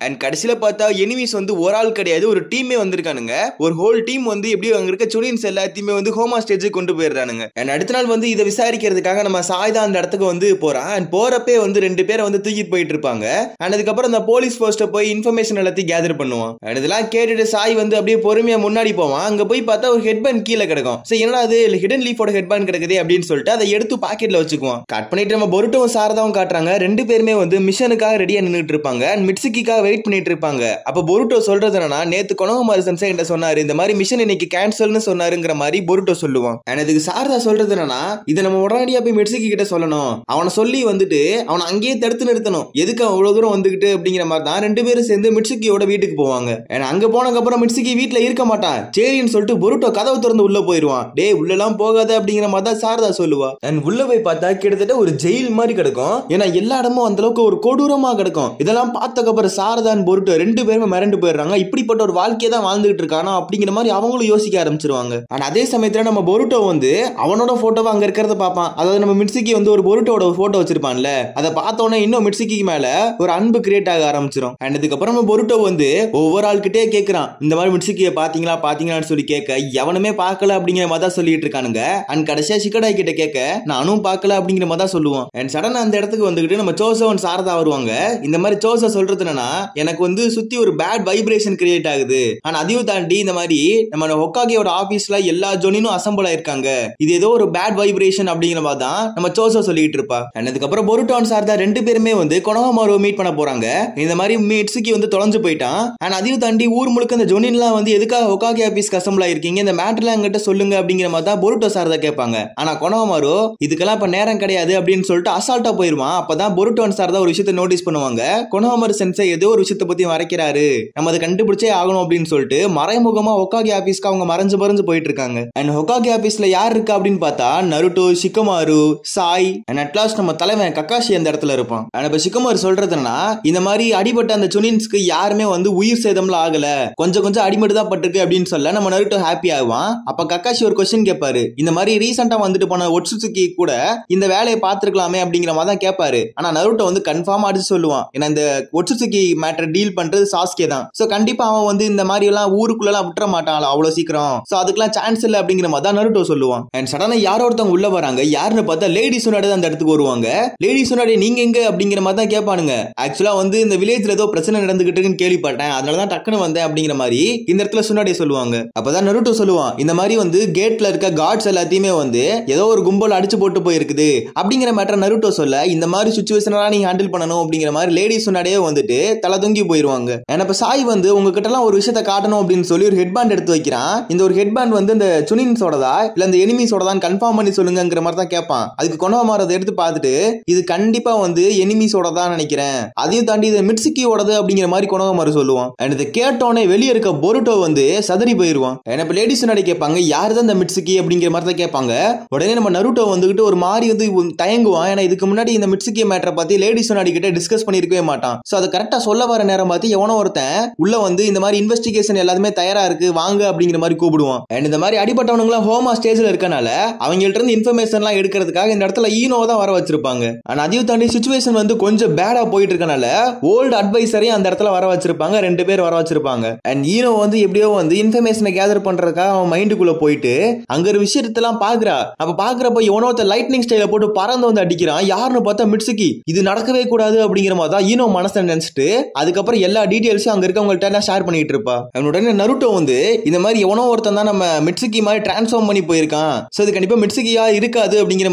And கடைசியில பார்த்தா enemies வந்து ஒரு ஆள் கிடையாது, ஒரு டீமே வந்திருக்கானுங்க. ஒரு ஹோல் டீம் வந்து எப்படி அங்க இருக்க சுனின்ஸ் எல்லாத்தையுமே வந்து ஹோமா ஸ்டேஜுக்கு கொண்டு போயிடுறானுங்க. அண்ட் அடுத்த நாள் வந்து இதை விசாரிக்கிறதுக்காக நம்ம சாய்தா அந்த இடத்துக்கு வந்து போறான். அண்ட் போறப்பே வந்து 2 பேரை வந்து தூக்கிட்டு போயிட்டு இருப்பாங்க. அண்ட் அதுக்கப்புறம் அந்த போலீஸ் போஸ்ட போய் இன்ஃபர்மேஷன் எல்லாத்தையும் கேதர் பண்ணுவான். அண்ட் இதெல்லாம் கேட்டுட்டு சாய் வந்து அப்படியே பொறுமையா முன்னாடி போவான். அங்க போய் பார்த்தா ஒரு ஹெட்பேண்ட் கீழே கிடக்கும். சரி என்னடா அது ஹிடன் லீஃபோட ஹெட்பேண்ட் கிடக்குது அப்படின்னு சொல்லிட்டு அதை எடுத்து பாக்கெட்ல வச்சுக்குவான். கட் பண்ணிட்டு நம்ம பொருட்டோவும் சாரதாவும் காட்டுறாங்க. 2 பேருமே வந்து மிஷனுக்காக ரெடியா நின்னுட்டு இருப்பாங்க. அண்ட் மிட்சுக்கிக்காக வெயிட் பண்ணிட்டு இருப்பாங்க. அப்ப பொருட்டோ சொல்றது என்னன்னா, நேத்து கொனோமாரு சென்சை கிட்ட சொன்னாரு இந்த மாதிரி மிஷன் இன்னைக்கு கேன்சல்னு சொன்னாருங்கிற மாதிரி பொருட்டோ சொல்லுவான். அண்ட் அதுக்கு சாரதா சொல்றது என்னன்னா, இதை நம்ம உடனடியா போய் மிட்சுக்கி கிட்ட சொல்லணும், அவனை சொல்லி வந்துட்டு அவனை அங்கேயே தடுத்து நிறுத்தணும், எதுக்கு அவ்வளவு தூரம் வந்துகிட்டு அப்படிங்கிற மாதிரி தான் 2 பேரும் சேர்ந்து மிட்சுக்கியோட வீட்டுக்கு போவாங்க. அங்க போனதுக்கு அப்புறம் மிட்சுக்கி வீட்டுல இருக்க மாட்டான். சரின்னு சொல்லிட்டு பொருட்டோ கதவை திறந்து உள்ள போயிருவான். டே உள்ளெல்லாம் போகாத அப்படிங்கிற மாதிரி தான் சாரதா சொல்லுவா. அண்ட் உள்ள போய் பார்த்தா கிட்டத்தட்ட ஒரு ஜெயில் மாதிரி கிடக்கும். ஏன்னா எல்லா இடமும் அந்த அளவுக்கு ஒரு கொடூரமா கிடக்கும். இதெல்லாம் பார்த்ததுக்கு அப்புறம் சாரதான் பொருட்டோ 2 பேருமே மிரண்டு போயிடுறாங்க. இப்படிப்பட்ட ஒரு வாழ்க்கையை தான் வாழ்ந்துகிட்டு இருக்கானா அப்படிங்கிற மாதிரி அவங்களும் யோசிக்க ஆரம்பிச்சிருவாங்க. ஆனா அதே சமயத்துல நம்ம பொருட்டோ வந்து அவனோட போட்டோவை அங்க இருக்கிறத பார்ப்பான். அதாவது நம்ம மிட்சுக்கி வந்து ஒரு பொருட்டோட போட்டோ வச்சிருப்பான்ல, அதை பார்த்தோன்னே இன்னும் மிட்சுக்கி மேல ஒரு அன்பு கிரியேட் ஆக ஆரம்பிச்சிடும். அண்ட் இதுக்கப்புறம் நம்ம பொருட்டோ வந்து ஒவ்வொரு ஆள்கிட்டே கேட்கிறான், இந்த மாதிரி மிட்சுக்கியை பாத்தீங்களான்னு சொல்லி கேட்க எவனுமே பார்க்கல அப்படிங்கிற மாதிரி தான் சொல்லிட்டு இருக்கானுங்க. அண்ட் கடைசியா சிக்கடாய் கிட்ட கேட்க நானும் பார்க்கல அப்படிங்கிற மாதிரி தான் சொல்லுவான். அண்ட் சடனா அந்த இடத்துக்கு வந்துகிட்டு நம்ம சோசோ சாரதா வருவாங்க. இந்த மாதிரி சோசோ சொல்றது என்னன்னா, எனக்கு வந்து சுத்தி ஒரு பேட் வைப்ரேஷன் கிரியேட் ஆகுது. ஆனா அதையும் தாண்டி இந்த மாதிரி நம்ம ஹொக்காகேயோட ஆபீஸ்ல எல்லா ஜோனினும் அசம்பிள் ஆயிருக்காங்க, இது ஏதோ ஒரு பேட் வைப்ரேஷன் அப்படிங்கிற மாதிரி தான் நம்ம சோசோ சொல்லிட்டு இருப்பா. அதுக்கப்புறம் பொருட்டோ சாரதா 2 பேருமே வந்து கொனோமாருவை மீட் பண்ண போறாங்க. இந்த மாதிரி மிட்சுக்கி வந்து தொலைஞ்சு போயிட்டான். ஆனா அதையும் தாண்டி ஊர் முழுக்க இந்த ஜோனின்லாம் வந்து எதுக்காக ஹொக்காகே ஆபீஸ்க்கு அசம்பிள் ஆயிருக்கீங்க, இந்த மேட்டர்லாம் என்கிட்ட சொல்லுங்க அப்படிங்கிற மாதிரி தான் பொருட்டோ சாரதா கேட்பாங்க. ஆனா கொனோமாரு இதுக்கெல்லாம் இப்ப நேரம் கிடையாது அப்படின்னு சொல்லிட்டு அசால்ட்டா போயிருவான். அப்பதான் பொருட்டோ சாரதா ஒரு விஷயத்தை நோட்டீஸ் பண்ணுவாங்க. கொனோமாரு சென்சை ஏதோ ஒரு விஷயத்தை பத்தி மறைக்கிறாரு, நம்ம அதை கண்டுபிடிச்சே ஆகணும் அப்படின்னு சொல்லிட்டு மறைமுகமா ஹொக்காகே ஆபீஸ்க்கு அவங்க மறைஞ்சு போயிட்டு இருக்காங்க. அண்ட் ஹொக்காகே ஆபீஸ்ல யார் இருக்கா அப்படின்னு பார்த்தா Naruto, Shikamaru, Sai and at last நம்ம தலைவன் கக்காஷி அந்த இடத்துல இருப்பான். இப்ப ஷிகமாரு சொல்றது என்னன்னா, இந்த மாதிரி அடிபட்ட அந்த சுனின்ஸ்க்கு யாருமே வந்து உயிர் சேதம்லாம் ஆகல, கொஞ்சம் அடிமட்டு தான் பட்டிருக்கு அப்படின்னு சொல்ல நம்ம நருட்டோ ஹாப்பி ஆகுவான். அப்ப கக்காஷி ஒரு क्वेश्चन கேட்பாரு, இந்த மாதிரி ரீசெண்டா வந்துட்டு போன ஒட்சுசுகி கூட இந்த வேலையை பார்த்திருக்கலாமே அப்படிங்கிற மாதிரி தான் கேட்பாரு. ஆனா நருட்டோ வந்து கன்ஃபார்மா அடிச்சு சொல்லுவான், ஏன்னா இந்த ஒட்சுசுகி மேட்டர் டீல் பண்றது சாஸ்கே தான். சோ கண்டிப்பா அவன் வந்து இந்த மாதிரி எல்லாம் ஊருக்குள்ள எல்லாம் விட்டுற மாட்டான் அவ்வளவு சீக்கிரம், சோ அதுக்கெல்லாம் சான்ஸ் இல்ல அப்படிங்கிற மாதிரி தான் நருட்டோ சொல்லுவான். அண்ட் சடனா யாரோ ஒருத்தவங்க உள்ள வராங்க. யாருன்னு பார்த்தா லேடி சுனாடே அந்த இடத்துக்கு வருவாங்க. லேடி சுனாடே நீங்க எங்க அப்படிங்கிற மாதிரி தான் கேட்பானுங்க. ஆக்சுவலா வந்து இந்த வில்லேஜ்ல ஏதோ பிரச்சனை நடந்துகிட்டு இருக்குன்னு கேள்விப்பட்டேன், அதனாலதான் டக்குன்னு வந்தேன் அப்படிங்கிற மாதிரி இந்த இடத்துல சுனாடே சொல்லுவாங்க. அப்பதான் நருட்டோ சொல்லுவான், இந்த மாதிரி வந்து கேட்ல இருக்க கார்ட்ஸ் எல்லாத்தையுமே வந்து ஏதோ ஒரு கும்பல் அடிச்சு போட்டு போயிருக்குது அப்படிங்கிற மேட்டர் நருட்டோ சொல்ல, இந்த மாதிரி சிச்சுவேஷனெல்லாம் நீங்க ஹேண்டில் பண்ணணும் அப்படிங்கிற மாதிரி லேடி சுனாடே வந்துட்டு தலை தொங்கி போயிருவாங்க. இப்ப சாய் வந்து உங்ககிட்ட எல்லாம் ஒரு விஷயத்தை காட்டணும் அப்படின்னு சொல்லி ஒரு ஹெட்பேண்ட் எடுத்து வைக்கிறான். இந்த ஒரு ஹெட்பேண்ட் வந்து இந்த சுனின்ஸோடதா இல்ல இந்த எனிமீஸோடதான் கன்ஃபார்ம் பண்ணி சொல்லுங்கிற மாதிரி தான் கேட்பான். அதுக்கு கொனோமாரு அதை எடுத்து பார்த்துட்டு இது கண்டிப்பா வந்து எனிமீஸோட தான் நினைக்கிறேன், அதையும் தாண்டி இது மிட்சுக்கியோடது அப்படிங்கிற மாதிரி கொனோமாரு சொல்லுவான். அண்ட் இதை கேட்டோன்னே வெளியே இருக்க பொருட்டோ வந்து சதறி போயிருவான். இப்ப லேடிஸ் முன்னாடி கேட்பாங்க, யாருதான் இந்த மிட்சுக்கி அப்படிங்கிற மாதிரி தான் கேட்பாங்க. உடனே நம்ம நருட்டோ வந்துகிட்டு ஒரு மாதிரி வந்து தயங்குவான். ஏன்னா இதுக்கு முன்னாடி இந்த மிட்சுக்கி மேட்டரை பத்தி லேடிஸ் முன்னாடி கிட்ட டிஸ்கஸ் பண்ணிருக்கவே மாட்டான். சோ அதை கரெக்டா சொல்ல வர நேரம் பார்த்து எவனோ ஒருத்தன் உள்ள வந்து இந்த மாதிரி இன்வெஸ்டிகேஷன் எல்லாமே தயாரா இருக்கு வாங்க அப்படிங்கிற மாதிரி கூப்பிடுவான். அண்ட் இந்த மாதிரி அடிபட்டவனுங்களா ஹோமா ஸ்டேஜ்ல இருக்கனால அவங்கள்ட்ட இருந்து இன்ஃபர்மேஷன் எல்லாம் எடுக்கிறதுக்காக இந்த இடத்துல ஈனோவை தான் வர வச்சிருப்பாங்க. ஆனா அதையும் தாண்டி சிச்சுவேஷன் வந்து கொஞ்சம் பேடா போயிட்டு இருக்கனால ஓல்டு அட்வைசரையும் அந்த இடத்துல வர வச்சிருப்பாங்க. 2 பேர் வர வச்சிருப்பாங்க. அண்ட் ஈனோ வந்து எப்படியோ வந்து இன்ஃபர்மேஷனை கேதர் பண்றதுக்காக அவன் மைண்டுக்குள்ள போயிட்டு அங்க ஒரு விஷயத்தெல்லாம் பாக்குறா. அப்ப பாக்குறப்ப எவனோ லைட்னிங் ஸ்டைல போட்டு பறந்து வந்து அடிக்கிறான். யாருன்னு பார்த்தா மிட்சுக்கி. இது நடக்கவே கூடாது அப்படிங்கிற மாதிரி தான் ஈனோ மனசுல நினைச்சிட்டு அதுக்கப்புறம் எல்லா டீடைல்ஸும் அங்க இருக்கவங்கள்ட்ட ஷேர் பண்ணிட்டு இருப்பா. அவனுடனே நருட்டோ வந்து இந்த மாதிரி எவனோ ஒருத்தன் தான் நம்ம மிட்சுக்கி மாதிரி டிரான்ஸ்ஃபார்ம் பண்ணி போயிருக்கான், சோ இது கண்டிப்பா மிட்சுக்கியா இருக்காது அப்படிங்கிற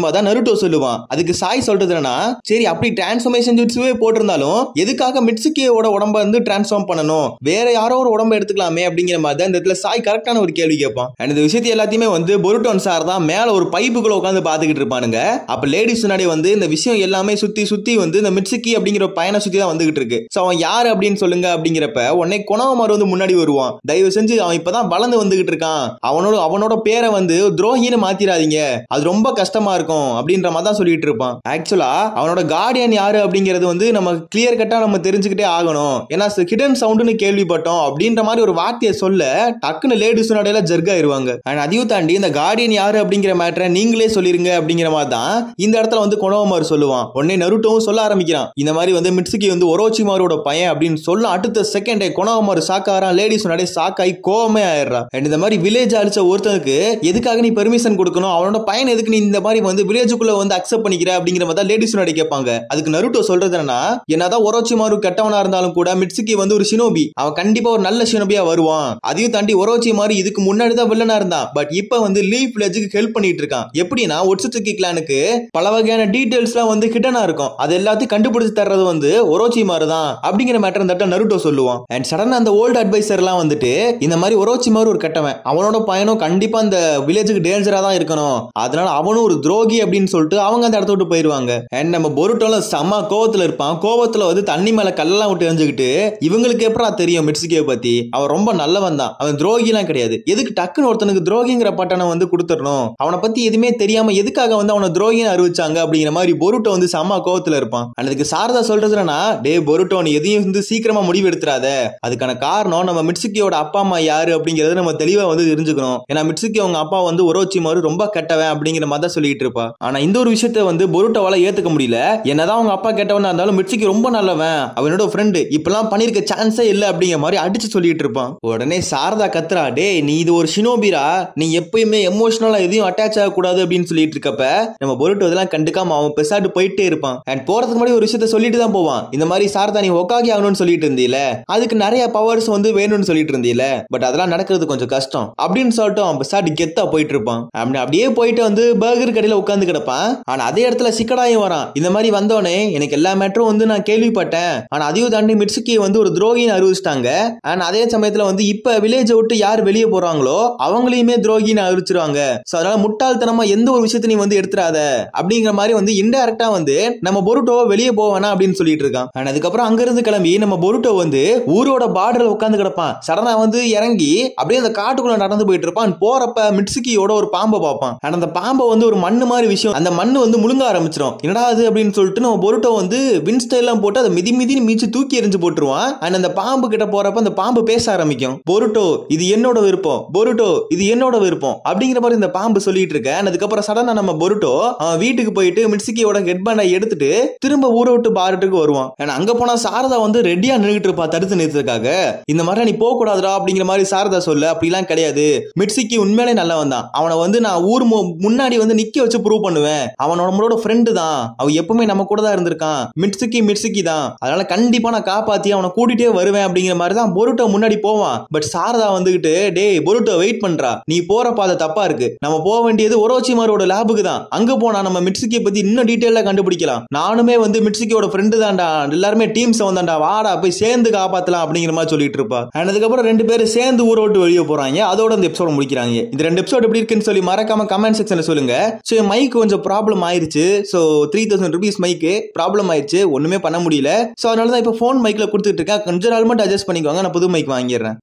மாதிரி தான் நருட்டோ சொல்லுவான். அதுக்கு சாய் சொல்றது என்னன்னா, சரி அப்படி டிரான்ஸ்ஃபார்மேஷன் ஜூட்ஸுவே போட்டிருந்தாலும் எதுக்காக மிட்சுக்கியோட உடம்ப வந்து டிரான்ஸ்ஃபார்ம் பண்ணணும், வேற யாரோ ஒரு உடம்ப எடுத்துக்கலாமே அப்படிங்கிற மாதிரி தான் இந்த இடத்துல சாய் கரெக்டான ஒரு கேள்வி கேட்பான். இந்த விஷயத்தை எல்லாத்தையுமே வந்து பொருட்டோ சார் தான் மேல ஒரு பைப்புக்குள்ள உட்காந்து பாத்துக்கிட்டு இருப்பானுங்க. அப்ப லேடிஸ் முன்னாடி வந்து இந்த விஷயம் எல்லாமே சுத்தி வந்து இந்த மிட்சுக்கி அப்படிங்கிற பையனை சுத்தி தான் வந்துகிட்டு இருக்கு. சோ அவன் யாரு அப்படின்னு சொல்லுங்க அப்படிங்கிறப்ப உடனே கொனோமாரு வந்து முன்னாடி வருவான். தயவு செஞ்சு அவன் இப்பதான் வளர்ந்து வந்துகிட்டு இருக்கான், அவனோட பேரை வந்து துரோகின்னு மாத்திராதீங்க, அது ரொம்ப கஷ்டமா இருக்கும் அப்படின்ற மாதிரி தான் சொல்லிட்டு இருப்பான். ஆக்சுவலா அவனோட கார்டியன் யாரு அப்படிங்கிறது வந்து நம்ம கிளியர் கட்டா நம்ம தெரிஞ்சுக்கிட்டே ஆகணும். ஏன்னா ஹிடன் சவுண்ட்னு கேள்விப்பட்டோம் அப்படின்ற மாதிரி ஒரு வார்த்தையை சொல்ல டக்குன்னு லேடிஸ் நடையில ஜர்க் ஆயிருவாங்க. அதையும் தாண்டி இந்த கார்டியன் யாரு அப்படிங்கிற மேட்டரை நீங்களே சொல்லிருங்க அப்படிங்கிற மாதிரி தான் இந்த இடத்துல வந்து கொனோமாரு சொல்லுவான். உடனே நருட்டோவும் சொல்ல ஆரம்பிக்கிறான், இந்த மாதிரி வந்து மிட்சுக்கி வந்து ஒரோச்சிமாரோட பையன் அப்படின்னு சொல்ல அடுத்த செகண்டே கொனோமாரு சாக்காரான், லேடிஸ் முன்னாடி சாக்காய் கோவமே ஆயிடுறா. இந்த மாதிரி வில்லேஜ் அழிச்ச ஒருத்தனுக்கு எதுக்காக நீ பெர்மிஷன் கொடுக்கணும், அவனோட பையன் எதுக்கு நீ இந்த மாதிரி வந்து வில்லேஜுக்குள்ள வந்து அக்செப்ட் பண்ணிக்கிற அப்படிங்கிற மாதிரி லேடிஸ் முன்னாடி கேட்பாங்க. அதுக்கு நருட்டோ சொல்றது என்னன்னா, என்னதான் ஒரோச்சிமாரு கெட்டவனா இருந்தாலும் கூட மிட்சுகி வந்து ஒரு ஷினோபி, அவன் கண்டிப்பா ஒரு நல்ல ஷினோபியா வருவான். அதையும் தாண்டி ஒரோச்சிமாரு இதுக்கு முன்னாடி தான் வில்லனா இருந்தான், பட் இப்ப வந்து லீஃப் வில்லேஜுக்கு ஹெல்ப் பண்ணிட்டு இருக்கான். எப்படின்னா ஒட்சுட்சுகி கிளானுக்கு பல வகையான டீடைல்ஸ்லாம் வந்து ஹிடனா இருக்கும், அது எல்லாத்தையும் கண்டுபிடிச்சு தர்றது வந்து ஒரோச்சிமாரு தான் அப்படிங்கிற மேட்டர் இந்த நருட்டோ சொல்லுவான். அண்ட் சடனா அந்த ஓல்டு அட்வைசர்லாம் வந்துட்டு இந்த மாதிரி ஒரோச்சிமாரு ஒரு கெட்டவன், அவனோட பையனும் கண்டிப்பா அந்த வில்லேஜுக்கு டேஞ்சரா தான் இருக்கணும், அதனால அவனும் ஒரு துரோகி அப்படின்னு சொல்லிட்டு அவங்க அந்த இடத்த விட்டு போயிருவாங்க. அண்ட் நம்ம பொருட்டோல செம்ம கோவத்துல இருப்பான். கோவத்துல வந்து தண்ணி மேல கல்லெல்லாம் விட்டு எரிஞ்சுக்கிட்டு இவங்களுக்கு எப்படா தெரியும் மிட்சுகியை பத்தி, அவன் ரொம்ப நல்லவன் தான், அவன் துரோகி எல்லாம் கிடையாது, எதுக்கு டக்குன்னு ஒருத்தனுக்கு துரோகிங்கிற பட்டனை வந்து கொடுத்துடணும், அவனை பத்தி எதுவுமே தெரியாம எதுக்காக வந்து அவனை துரோகின்னு அறிவிச்சாங்க அப்படிங்கிற மாதிரி பொருட்டோ வந்து செம்ம கோவத்துல இருப்பான். அதுக்கு சாரதா சொல்றதுன்னா, டே பொருட்டோ நீ எதையும் வந்து சீக்கிரமா முடிவு எடுத்துறாத, அதுக்கான காரணம் நம்ம மிட்சுகியோட அப்பா அம்மா யாரு அப்படிங்கறத நம்ம தெளிவா வந்து தெரிஞ்சுக்கணும், ஏன்னா மிட்சுகி அவங்க அப்பா வந்து ஒரோச்சிமாரு ரொம்ப கெட்டவன் அப்படிங்கிற மாதிரி தான் சொல்லிட்டு இருப்பா. ஆனா இந்த ஒரு விஷயத்தை வந்து பொருட்டோவால ஏத்துக்க முடியல. என்னதான் அவங்க அப்பா கெட்டவனா இருந்தாலும் மிட்சுகி ரொம்ப நல்லவன், அவனோட ஃப்ரெண்டு, இப்பெல்லாம் பண்ணிருக்க சான்ஸே இல்ல அப்படிங்கிற மாதிரி அடிச்சு சொல்லிட்டு இருப்பான். உடனே சாரதா கத்துறா, டே நீ இது ஒரு ஷினோபிரா, நீ எப்பயுமே எமோஷனலா எதையும் அட்டாச் ஆகக்கூடாது அப்படின்னு சொல்லிட்டு இருக்கப்ப நம்ம பொருட்டோ இதெல்லாம் கண்டுக்காம அவன் பெசாட்டு போயிட்டே இருப்பான். அண்ட் போறதுக்கு முன்னாடி ஒரு விஷயத்த சொல்லிட்டு தான் போவான், இந்த மாதிரி சாரதா நீ ஒக்காகி ஆகணும்னு சொல்லிட்டு இருந்தீல, அதுக்கு நிறைய பவர்ஸ் வந்து வேணும்னு சொல்லிட்டு இருந்தீல, பட் அதெல்லாம் நடக்கிறது கொஞ்சம் கஷ்டம் அப்படின்னு சொல்லிட்டு அவன் பெசாட்டு கெத்தா போயிட்டு இருப்பான். அப்படியே போயிட்டு வந்து பர்கர் கடையில உட்கார்ந்து கிடப்பான். ஆனா அதே இடத்துல சிக்கடாயும் வரான். இந்த மாதிரி வந்தோடனே எனக்கு எல்லா மேட்டரும் வந்து நான் கேள்விப்பட்டேன், ஆனா அதையும் தாண்டி மிட்சுகி வந்து ஒரு துரோகின்னு அறிவிச்சிட்டாங்க, ஆனா அதே சமயத்துல வந்து இப்ப வில்லேஜ் விட்டு யார் வெளியே போறாங்களோ அவங்களையுமே துரோகின்னு அறிவிச்சிருவாங்க, சோ அதனால முட்டாள்தனமா எந்த ஒரு விஷயத்தை நீ வந்து எடுத்துறாத அப்படிங்கிற மாதிரி வந்து இன்டைரக்டா வந்து நம்ம பொருட்டோ வெளியே போவானா அப்படின்னு சொல்லிட்டு இருக்கான். ஆனா அதுக்கப்புறம் அங்க இருந்து கிளம்பி நம்ம பொருட்டோ வந்து ஊரோட பார்டர்ல உட்கார்ந்து கிடப்பான். சடனா வந்து இறங்கி அப்படியே அந்த காட்டுக்குள்ள நடந்து போயிட்டு இருப்பான். போறப்ப மிட்சுகியோட ஒரு பாம்பை பார்ப்பான். அந்த பாம்பை வந்து ஒரு மண்ணு மாதிரி விஷயம், அந்த மண்ணு வந்து முழுங்க ஆரம்பிச்சிடும். என்னடா அது அப்படின்னு சொல்லிட்டு நம்ம பொருட்டோ வந்து வின்ஸ்டைலாம் போட்டு அதை மிதி மிதின்னு மீச்சு தூக்கி எரிஞ்சு போட்டுருவான். அண்ட் அந்த பாம்பு கிட்ட போறப்ப அந்த பாம்பு பேச ஆரம்பிக்கும், பொருட்டோ இது என்னோட விருப்பம், பொருட்டோ இது என்னோட விருப்பம் அப்படிங்கிற மாதிரி இந்த பாம்பு சொல்லிட்டு இருக்க. அதுக்கப்புறம் சடனா நம்ம பொருட்டோ அவன் வீட்டுக்கு போயிட்டு மிட்சுகியோட ஹெட் பேண்டை எடுத்துட்டு திரும்ப ஊரை விட்டு பாருட்டுக்கு வருவான். அங்க போனா சாரதா வந்து ரெடியா நின்றுட்டு இருப்பா தடுத்து நிறுத்ததுக்காக. இந்த மாதிரி நீ போக கூடாதுடா அப்படிங்கிற மாதிரி சாரதா சொல்ல, அப்படிலாம் கிடையாது, மிட்சுகி உண்மையிலே நல்லவன் தான், அவனை வந்து நான் ஊர் முன்னாடி வந்து நிக்க வச்சு ப்ரூவ் பண்ணுவேன், அவனோட நம்மளோட ஃப்ரெண்டு தான், அவன் எப்பவுமே நம்ம கூட தான் இருந்திருக்கான், மிட்சுகி தான், அதனால கண்டிப்பா நான் காப்பாத்தி அவனை கூட்டிட்டே வருவேன் அப்படிங்கிற மாதிரி தான் பொருட்டோ முன்னாடி போவான். பட் சாரதா வந்துகிட்டு, டே பொருட்டோ வெயிட் பண்றா, நீ போற பாதை தப்பா இருக்கு, நம்ம போக வேண்டியது ஒரோச்சிமாரோட லேபுக்கு தான், அங்க போனா நம்ம மிட்சுகியை பத்தி இன்னும் டீடைலா கண்டுபிடிக்கலாம், நானுமே வந்து மிட்சுகியோட ஃப்ரெண்டு தான்டா, எல்லாருமே டீம்ஸ் வந்தாண்டா, வாடா போய் சேர்ந்து காப்பாத்தலாம் அப்படிங்கிற மாதிரி சொல்லிட்டு இருப்பா. அதுக்கப்புறம் ரெண்டு பேரும் சேர்ந்து ஊரை விட்டு வெளியே போறாங்க. அதோட இந்த எபிசோட முடிக்கிறாங்க. இந்த ரெண்டு எபிசோட் எப்படி இருக்குன்னு சொல்லி மறக்காம கமெண்ட் செக்ஷன்ல சொல்லுங்க. சோ மைக் கொஞ்சம் ப்ராப்ளம் ஆயிருச்சு, சோ 3000 rupees மைக்கு ப்ராப்ளம் ஆயிருச்சு, ஒண்ணுமே பண்ண முடியல, சோ அதனால தான் இப்போ ஃபோன் மைக்ல கொடுத்துட்டு இருக்கேன், கொஞ்ச நாள் மட்டும் அட்ஜஸ்ட் பண்ணிக்கோங்க, நான் புது மைக் வாங்கிடுறேன்.